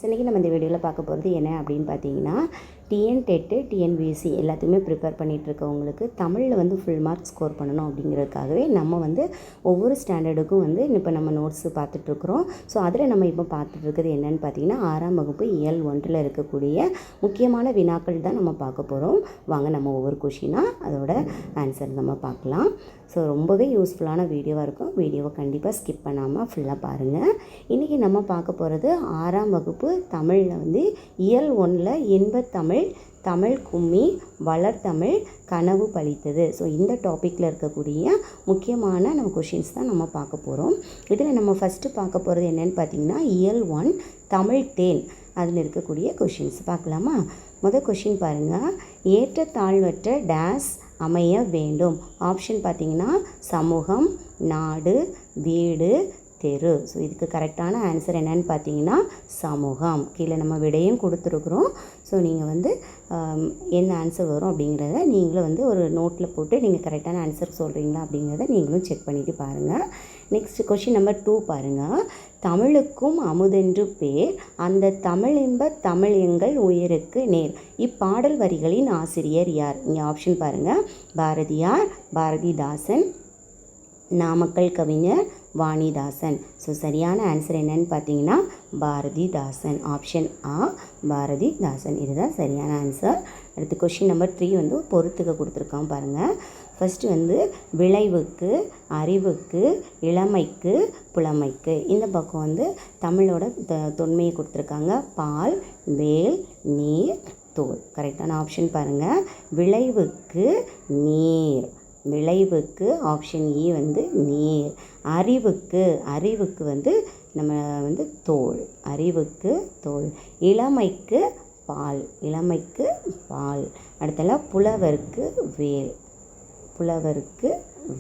இன்றைக்கி நம்ம இந்த வீடியோவில் பார்க்க போகிறது என்ன அப்படின்னு பார்த்தீங்கன்னா, டெட், டிஎன்பிஎஸ்சி எல்லாத்தையுமே ப்ரிப்பேர் பண்ணிகிட்ருக்கவங்களுக்கு தமிழில் வந்து ஃபுல் மார்க் ஸ்கோர் பண்ணணும் அப்படிங்கிறதுக்காகவே நம்ம வந்து ஒவ்வொரு ஸ்டாண்டர்டுக்கும் வந்து இப்போ நம்ம நோட்ஸு பார்த்துட்ருக்குறோம். ஸோ அதில் நம்ம இப்போ பார்த்துட்ருக்கிறது என்னென்னு பார்த்தீங்கன்னா, 6ஆம் வகுப்பு இயல் 1 இருக்கக்கூடிய முக்கியமான வினாக்கள் தான் நம்ம பார்க்க போகிறோம். வாங்க நம்ம ஒவ்வொரு கொஷினாக அதோட ஆன்சர் நம்ம பார்க்கலாம். ஸோ ரொம்பவே யூஸ்ஃபுல்லான வீடியோவாக இருக்கும். வீடியோவை கண்டிப்பாக ஸ்கிப் பண்ணாமல் ஃபுல்லாக பாருங்கள். இன்றைக்கி நம்ம பார்க்க போகிறது 6ஆம் வகுப்பு தமிழில் வந்து இயல் 1 இன்பத்தமிழ், தமிழ் கும்மி, வளர்தமிழ், கனவு பலித்தது. ஸோ இந்த டாப்பிக்கில் இருக்கக்கூடிய முக்கியமான நம்ம கொஷின்ஸ் தான் நம்ம பார்க்க போகிறோம். இதில் நம்ம ஃபஸ்ட்டு பார்க்க போகிறது என்னென்னு பார்த்தீங்கன்னா, இயல் 1 தமிழ் தேன் அதில் இருக்கக்கூடிய கொஷின்ஸ் பார்க்கலாமா? முதல் கொஷின் பாருங்கள், ஏற்ற தாழ்வற்ற டேஸ் அமைய வேண்டும். ஆப்ஷன் பார்த்திங்கன்னா சமூகம், நாடு, வீடு, தெரு. ஸோ இதுக்கு கரெக்டான ஆன்சர் என்னன்னு பார்த்தீங்கன்னா சமூகம். கீழே நம்ம விடையும் கொடுத்துருக்குறோம். ஸோ நீங்கள் வந்து என்ன ஆன்சர் வரும் அப்படிங்கிறத நீங்களும் வந்து ஒரு நோட்டில் போட்டு நீங்கள் கரெக்டான ஆன்சர் சொல்கிறீங்களா அப்படிங்கிறத நீங்களும் செக் பண்ணிவிட்டு பாருங்கள். நெக்ஸ்ட் கொஷின் நம்பர் 2 பாருங்கள், தமிழுக்கும் அமுதென்று பேர், அந்த தமிழின்ப தமிழ் எங்கள் உயிருக்கு நேர். இப்பாடல் வரிகளின் ஆசிரியர் யார்? இங்கே ஆப்ஷன் பாருங்கள், பாரதியார், பாரதிதாசன், நாமக்கல் கவிஞர், வாணிதாசன். ஸோ சரியான ஆன்சர் என்னன்னு பார்த்தீங்கன்னா பாரதிதாசன். ஆப்ஷன் ஆ பாரதிதாசன், இதுதான் சரியான ஆன்சர். அடுத்து கொஷின் நம்பர் 3 வந்து பொறுத்துக்க கொடுத்துருக்கான் பாருங்கள். ஃபஸ்ட்டு வந்து விளைவுக்கு, அறிவுக்கு, இளமைக்கு, புலமைக்கு. இந்த பக்கம் வந்து தமிழோட தொன்மையை கொடுத்துருக்காங்க. பால், வேல், நீர், தோல். கரெக்டான ஆப்ஷன் பாருங்கள், விளைவுக்கு நீர். விளைவுக்கு ஆப்ஷன் இ வந்து நீர். அறிவுக்கு வந்து நம்ம வந்து தோல். அறிவுக்கு தோல். இளமைக்கு பால். இளமைக்கு பால். அடுத்தல புலவருக்கு வேல். புலவருக்கு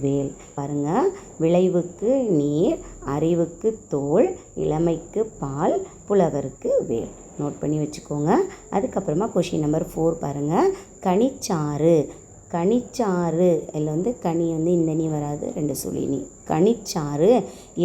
வேல். பாருங்கள், விளைவுக்கு நீர், அறிவுக்கு தோல், இளமைக்கு பால், புலவருக்கு வேல். நோட் பண்ணி வச்சுக்கோங்க. அதுக்கப்புறமா கொஷின் நம்பர் 4 பாருங்கள், கனிச்சாறு. கனிச்சாறு இதில் வந்து கனி வந்து இந்த நீ வராது, 2 சுழி நீ. கனிச்சாறு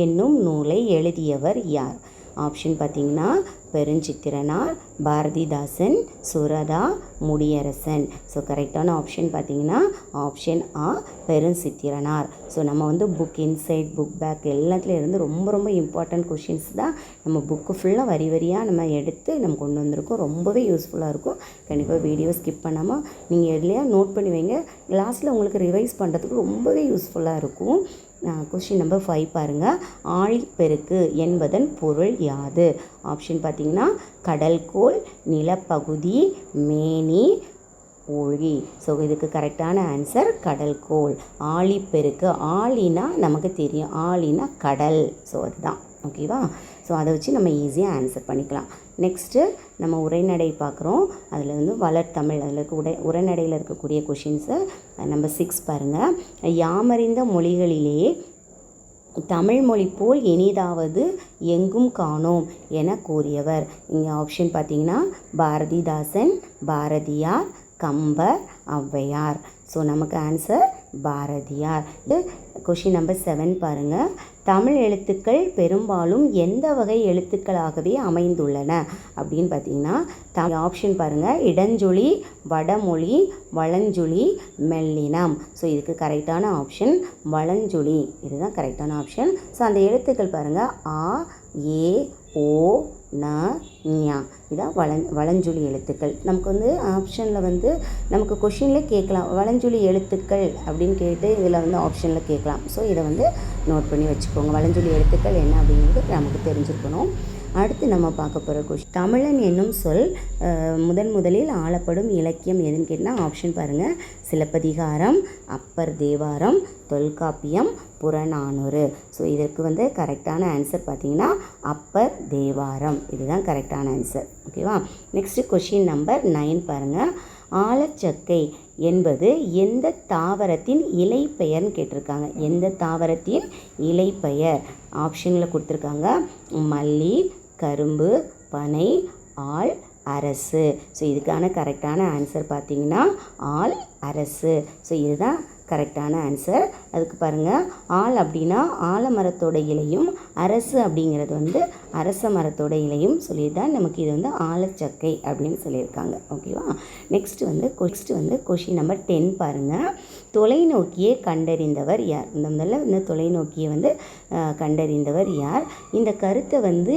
என்னும் நூலை எழுதியவர் யார்? ஆப்ஷன் பார்த்திங்கன்னா பெருஞ்சித்திரனார், பாரதிதாசன், சுரதா, முடியரசன். ஸோ கரெக்டான ஆப்ஷன் பார்த்திங்கன்னா ஆப்ஷன் ஆ பெருஞ்சித்திரனார். ஸோ நம்ம வந்து புக் இன்சைட், புக் பேக் எல்லாத்துலேயும் இருந்து ரொம்ப இம்பார்ட்டன்ட் கொஷின்ஸ் தான் நம்ம புக்கு ஃபுல்லாக வரி வரியாக நம்ம எடுத்து நம்ம கொண்டு வந்திருக்கோம். ரொம்பவே யூஸ்ஃபுல்லாக இருக்கும். கண்டிப்பாக வீடியோ ஸ்கிப் பண்ணாமல் நீங்கள் எதுலையா நோட் பண்ணி வைங்க. லாஸ்ட்டில் உங்களுக்கு ரிவைஸ் பண்ணுறதுக்கு ரொம்பவே யூஸ்ஃபுல்லாக இருக்கும். கொஷின் நம்பர் 5 பாருங்கள், ஆழிப்பெருக்கு என்பதன் பொருள் யாது? ஆப்ஷன் பார்த்திங்கன்னா கடல்கோள், நிலப்பகுதி, மேனி, ஒழி. ஸோ இதுக்கு கரெக்டான ஆன்சர் கடல்கோள். ஆழிப்பெருக்கு, ஆழினா நமக்கு தெரியும், ஆழினா கடல். ஸோ அதுதான் ஓகேவா? ஸோ அதை வச்சு நம்ம ஈஸியாக ஆன்சர் பண்ணிக்கலாம். நெக்ஸ்ட்டு நம்ம உரைநடை பார்க்குறோம். அதில் வந்து வளர்த்தமிழ், அதில் இருக்க உரைநடையில் இருக்கக்கூடிய கொஷின்ஸை நம்பர் 6 பாருங்கள், யாமறிந்த மொழிகளிலேயே தமிழ் மொழி போல் இனிதாவது எங்கும் காணோம் என கூறியவர். இங்கே ஆப்ஷன் பார்த்திங்கன்னா பாரதிதாசன், பாரதியார், கம்பர், ஔவையார். ஸோ நமக்கு ஆன்சர் பாரதியார். கொஷின் நம்பர் 7 பாருங்கள், தமிழ் எழுத்துக்கள் பெரும்பாலும் எந்த வகை எழுத்துக்களாகவே அமைந்துள்ளன அப்படின்னு பார்த்தீங்கன்னா ஆப்ஷன் பாருங்கள், இடஞ்சொலி, வடமொழி, வளஞ்சொலி, மெல்லினம். ஸோ இதுக்கு கரெக்டான ஆப்ஷன் வளஞ்சொலி. இதுதான் கரெக்டான ஆப்ஷன். ஸோ அந்த எழுத்துக்கள் பாருங்கள், ஆ, ஏ, ஓ, ந, ஞா. இதான் வளஞ்சொலி எழுத்துக்கள். நமக்கு வந்து ஆப்ஷனில் வந்து நமக்கு கொஷினில் கேட்கலாம், வளஞ்சொலி எழுத்துக்கள் அப்படின்னு கேட்டு இதில் வந்து ஆப்ஷனில் கேட்கலாம். ஸோ இதை வந்து நோட் பண்ணி வச்சுக்கோங்க. வளஞ்சொலி எழுத்துக்கள் என்ன அப்படிங்கிறது நமக்கு தெரிஞ்சிருக்கணும். அடுத்து நம்ம பார்க்க போகிற கொஷின், தமிழன் என்னும் சொல் முதலில் ஆளப்படும் இலக்கியம் எதுன்னு கேட்டால் ஆப்ஷன் பாருங்கள், சிலப்பதிகாரம், அப்பர் தேவாரம், தொல்காப்பியம், புறநானூறு. ஸோ இதற்கு வந்து கரெக்டான ஆன்சர் பார்த்திங்கன்னா அப்பர் தேவாரம். இதுதான் கரெக்டான ஆன்சர். ஓகேவா? நெக்ஸ்ட்டு கொஷின் நம்பர் 9 பாருங்கள், ஆலச்சக்கை என்பது எந்த தாவரத்தின் இலை பெயர்னு கேட்டிருக்காங்க. எந்த தாவரத்தின் இலை பெயர்? ஆப்ஷனில் கொடுத்துருக்காங்க, மல்லி, கரும்பு, பனை, ஆல், அரசு. ஸோ இதுக்கான கரெக்டான ஆன்சர் பார்த்திங்கன்னா ஆல், அரசு. ஸோ இதுதான் கரெக்டான ஆன்சர். அதுக்கு பாருங்கள், ஆல் அப்படின்னா ஆலமரத்தோட இலையும், அரசு அப்படிங்கிறது வந்து அரச மரத்தோட இலையும் சொல்லி தான் நமக்கு இது வந்து ஆலச்சக்கை அப்படின்னு சொல்லியிருக்காங்க. ஓகேவா? நெக்ஸ்ட் வந்து கொஷின் நம்பர் 10 பாருங்கள். தொலைநோக்கியை கண்டறிந்தவர் யார்? முதல்ல இந்த தொலைநோக்கியை வந்து கண்டறிந்தவர் யார்? இந்த கருத்தை வந்து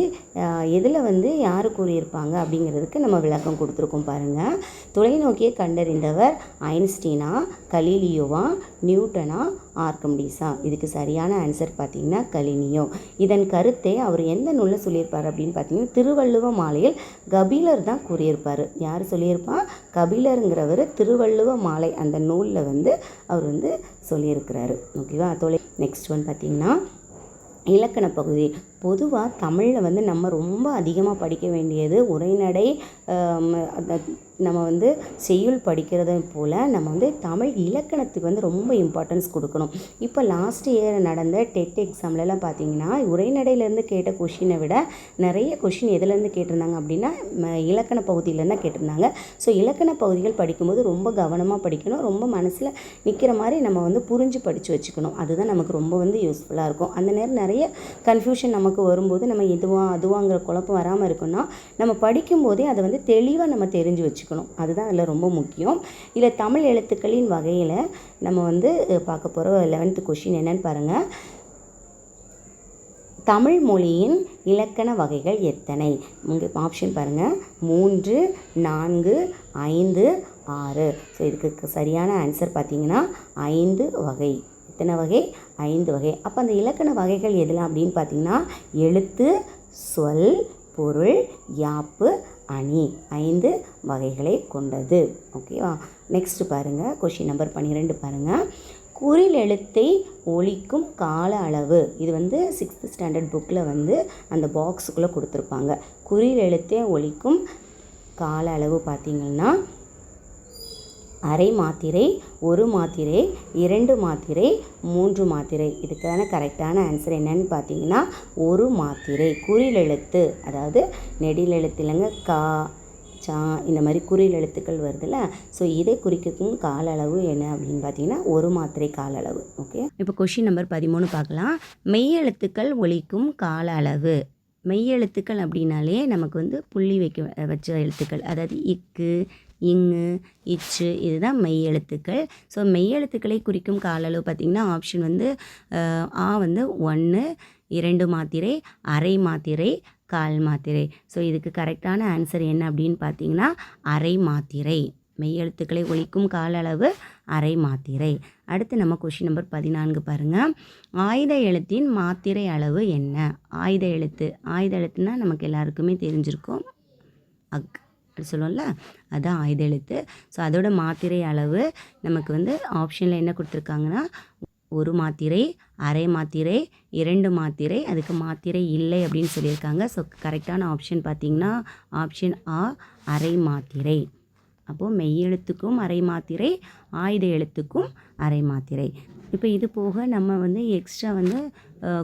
எதில் வந்து யார் கூறியிருப்பாங்க அப்படிங்கிறதுக்கு நம்ம விளக்கம் கொடுத்துருக்கோம் பாருங்கள். தொலைநோக்கியை கண்டறிந்தவர் ஐன்ஸ்டீனா, கலீலியோவா, நியூட்டனா, ஆர்க்கிமிடிஸா? இதுக்கு சரியான ஆன்சர் பார்த்திங்கன்னா கலினியோ. இதன் கருத்தை அவர் எந்த நூலில் சொல்லியிருப்பார் அப்படின்னு பார்த்தீங்கன்னா திருவள்ளுவ மாலையில் கபிலர் தான் கூறியிருப்பார். யார் சொல்லியிருப்பார்? கபிலருங்கிறவர் திருவள்ளுவ மாலை அந்த நூலில் வந்து அவர் வந்து சொல்லியிருக்கிறாரு. ஓகேவா? நெக்ஸ்ட் ஒன் பார்த்திங்கன்னா இலக்கண பகுதி. பொதுவாக தமிழில் வந்து நம்ம ரொம்ப அதிகமாக படிக்க வேண்டியது உரைநடை, நம்ம வந்து செய்யுள் படிக்கிறத போல் நம்ம வந்து தமிழ் இலக்கணத்துக்கு வந்து ரொம்ப இம்பார்ட்டன்ஸ் கொடுக்கணும். இப்போ லாஸ்ட் இயர் நடந்த டெட் எக்ஸாம்லலாம் பார்த்தீங்கன்னா உரைநடையிலேருந்து கேட்ட கொஷினை விட நிறைய கொஷின் எதுலேருந்து கேட்டிருந்தாங்க அப்படின்னா இலக்கண பகுதியிலேருந்து கேட்டிருந்தாங்க. ஸோ இலக்கண பகுதிகள் படிக்கும்போது ரொம்ப கவனமாக படிக்கணும். ரொம்ப மனசில் நிற்கிற மாதிரி நம்ம வந்து புரிஞ்சு படித்து வச்சுக்கணும். அதுதான் நமக்கு ரொம்ப வந்து யூஸ்ஃபுல்லாக இருக்கும். அந்த நேரம் நிறைய கன்ஃபியூஷன் நமக்கு வரும்போது நம்ம அதுவாங்கிற குழப்பம் வராமல் இருக்குன்னா நம்ம படிக்கும்போதே அதை வந்து தெளிவாக நம்ம தெரிஞ்சு வச்சுக்கணும். அதுதான் அதில் ரொம்ப முக்கியம். இதில் தமிழ் எழுத்துக்களின் வகையில் நம்ம வந்து பார்க்க போகிற 11th கொஷின் என்னன்னு பாருங்கள். தமிழ் மொழியின் இலக்கண வகைகள் எத்தனை? உங்கள் ஆப்ஷன் பாருங்கள், 3, 4, 5, 6. ஸோ இதுக்கு சரியான ஆன்சர் பார்த்திங்கன்னா 5 வகை. எத்தனை வகை? 5 வகை. அப்போ அந்த இலக்கண வகைகள் எதெல்லாம் அப்படின்னு பார்த்திங்கன்னா எழுத்து, சொல், பொருள், யாப்பு, அணி 5 வகைகளை கொண்டது. ஓகேவா? நெக்ஸ்ட் பாருங்கள், கொஷின் நம்பர் 12 பாருங்கள். குறில் எழுத்தை ஒலிக்கும் கால அளவு. இது வந்து 6th ஸ்டாண்டர்ட் புக்கில் வந்து அந்த பாக்ஸுக்குள்ளே கொடுத்துருப்பாங்க. குறில் எழுத்தை ஒலிக்கும் கால அளவு பார்த்திங்கன்னா அரை மாத்திரை, 1 மாத்திரை, 2 மாத்திரை, 3 மாத்திரை. இதுக்கான கரெக்டான ஆன்சர் என்னன்னு பார்த்தீங்கன்னா 1 மாத்திரை. குறில் எழுத்து, அதாவது நெடில் எழுத்து இல்லைங்க, கா, சா, இந்த மாதிரி குறில் எழுத்துக்கள் வருதுல்ல, ஸோ இதை குறிக்கும் கால அளவு என்ன அப்படின்னு பார்த்தீங்கன்னா 1 மாத்திரை கால அளவு. ஓகே, இப்போ கொஷின் நம்பர் 13 பார்க்கலாம். மெய் எழுத்துக்கள் ஒலிக்கும் கால அளவு. மெய் எழுத்துக்கள் அப்படின்னாலே நமக்கு வந்து புள்ளி வச்ச எழுத்துக்கள், அதாவது இக்கு, இங்கு, இச்சு, இதுதான் மெய் எழுத்துக்கள். ஸோ மெய் எழுத்துக்களை குறிக்கும் கால அளவு பார்த்திங்கன்னா ஆப்ஷன் வந்து ஆ வந்து 1, 2 மாத்திரை, அரை மாத்திரை, கால் மாத்திரை. ஸோ இதுக்கு கரெக்டான ஆன்சர் என்ன அப்படின்னு பார்த்தீங்கன்னா அரை மாத்திரை. மெய் எழுத்துக்களை ஒலிக்கும் கால அளவு அரை மாத்திரை. அடுத்து நம்ம கொஷின் நம்பர் 14 பாருங்கள். ஆயுத எழுத்தின் மாத்திரை அளவு என்ன? ஆயுத எழுத்துனா நமக்கு எல்லாருக்குமே தெரிஞ்சிருக்கும், அக் அப்படி சொல்லுவோம்ல, அதுதான் ஆயுத எழுத்து. ஸோ அதோட மாத்திரை அளவு நமக்கு வந்து ஆப்ஷனில் என்ன கொடுத்துருக்காங்கன்னா 1 மாத்திரை, அரை மாத்திரை, 2 மாத்திரை, அதுக்கு மாத்திரை இல்லை அப்படின்னு சொல்லியிருக்காங்க. ஸோ கரெக்டான ஆப்ஷன் பார்த்திங்கன்னா ஆப்ஷன் ஆ, அரை மாத்திரை. அப்போது மெய் எழுத்துக்கும் அரை மாத்திரை, ஆயுத எழுத்துக்கும் அரை மாத்திரை. இப்போ இது போக நம்ம வந்து எக்ஸ்ட்ரா வந்து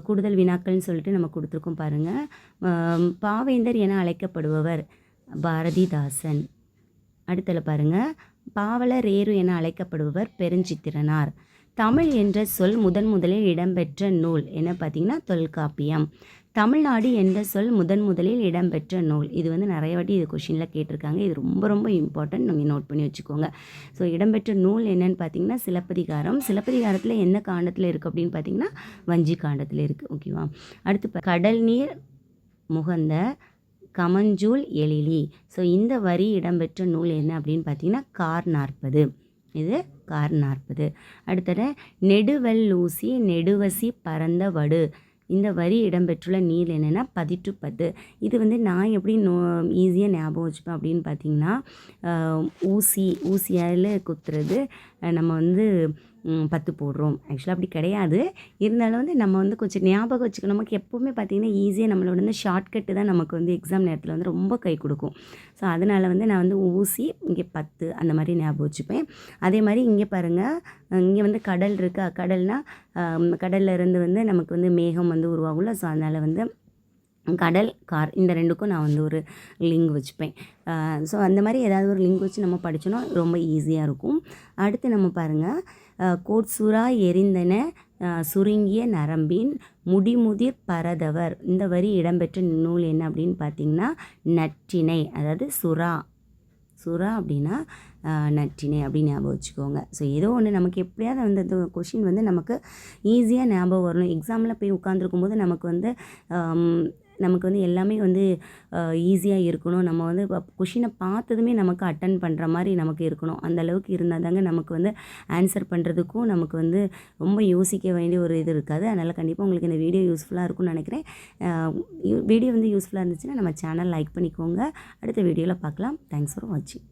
கூடுதல் வினாக்கள்னு சொல்லிட்டு நம்ம கொடுத்துருக்கோம் பாருங்கள். பாவேந்தர் என அழைக்கப்படுபவர் பாரதிதாசன். அடுத்தல பாருங்கள், பாவலரேறு என அழைக்கப்படுபவர் பெருஞ்சித்திரனார். தமிழ் என்ற சொல் முதலில் இடம்பெற்ற நூல் என்ன பார்த்தீங்கன்னா தொல்காப்பியம். தமிழ்நாடு என்ற சொல் முதலில் இடம்பெற்ற நூல். இது வந்து நிறைய வாட்டி இது கொஷினில் கேட்டிருக்காங்க. இது ரொம்ப ரொம்ப இம்பார்ட்டன்ட், நீங்கள் நோட் பண்ணி வச்சுக்கோங்க. ஸோ இடம்பெற்ற நூல் என்னன்னு பார்த்தீங்கன்னா சிலப்பதிகாரம். சிலப்பதிகாரத்தில் என்ன காண்டத்தில் இருக்குது அப்படின்னு பார்த்தீங்கன்னா வஞ்சி காண்டத்தில் இருக்குது. ஓகேவா? அடுத்து கடல் நீர் முகந்த கமஞ்சூல் எழிலி. ஸோ இந்த வரி இடம்பெற்ற நூல் என்ன அப்படின்னு பார்த்தீங்கன்னா கார் 40. இது கார் 40. அடுத்தது நெடுவெள்ளூசி நெடுவசி பரந்த வடு. இந்த வரி இடம்பெற்றுள்ள நீர் என்னென்னா 10 இது வந்து நான் எப்படி ஈஸியாக ஞாபகம் வச்சுப்பேன் அப்படின்னு பார்த்தீங்கன்னா ஊசியால் குத்துறது நம்ம வந்து 10 போடுறோம். ஆக்சுவலாக அப்படி கிடையாது. இருந்தாலும் வந்து நம்ம வந்து கொஞ்சம் ஞாபகம் வச்சுக்கணும். நமக்கு எப்போவுமே பார்த்திங்கன்னா ஈஸியாக நம்மளோட வந்து ஷார்ட்கட்டு தான் நமக்கு வந்து எக்ஸாம் நேரத்தில் வந்து ரொம்ப கை கொடுக்கும். ஸோ அதனால் வந்து நான் வந்து ஊசி இங்கே 10 அந்த மாதிரி ஞாபகம் வச்சுப்பேன். அதே மாதிரி இங்கே பாருங்கள், இங்கே வந்து கடல் இருக்கா, கடல்னால் கடலில் இருந்து வந்து நமக்கு வந்து மேகம் வந்து உருவாகும்ல. ஸோ அதனால் வந்து கடல், கார் இந்த 2க்கும் நான் வந்து ஒரு லிங்க் வச்சுப்பேன். ஸோ அந்த மாதிரி ஏதாவது ஒரு லிங்க் வச்சு நம்ம படித்தோன்னா ரொம்ப ஈஸியாக இருக்கும். அடுத்து நம்ம பாருங்கள், கோட்சுறா எரிந்தன சுருங்கிய நரம்பின் முடிமுதிர் பரதவர். இந்த வரி இடம்பெற்ற நூல் என்ன அப்படின்னு பார்த்தீங்கன்னா நற்றிணை. அதாவது சுறா அப்படின்னா நற்றிணை அப்படின்னு ஞாபகம் வச்சுக்கோங்க. ஸோ ஏதோ ஒன்று நமக்கு எப்படியாவது வந்து அந்த கொஷின் வந்து நமக்கு ஈஸியாக ஞாபகம் வரணும். எக்ஸாமில் போய் உட்காந்துருக்கும் போது நமக்கு வந்து எல்லாமே வந்து ஈஸியாக இருக்கணும். நம்ம வந்து கொஷினை பார்த்ததுமே நமக்கு அட்டன் பண்ணுற மாதிரி நமக்கு இருக்கணும். அந்த அளவுக்கு இருந்தால் தாங்க நமக்கு வந்து ஆன்சர் பண்ணுறதுக்கும் நமக்கு வந்து ரொம்ப யோசிக்க வேண்டிய ஒரு இது இருக்காது. அதனால் கண்டிப்பாக உங்களுக்கு இந்த வீடியோ யூஸ்ஃபுல்லாக இருக்கும்னு நினைக்கிறேன். வீடியோ வந்து யூஸ்ஃபுல்லாக இருந்துச்சுன்னா நம்ம சேனல் லைக் பண்ணிக்கோங்க. அடுத்த வீடியோவில் பார்க்கலாம். தேங்க்ஸ் ஃபார் வாட்சிங்.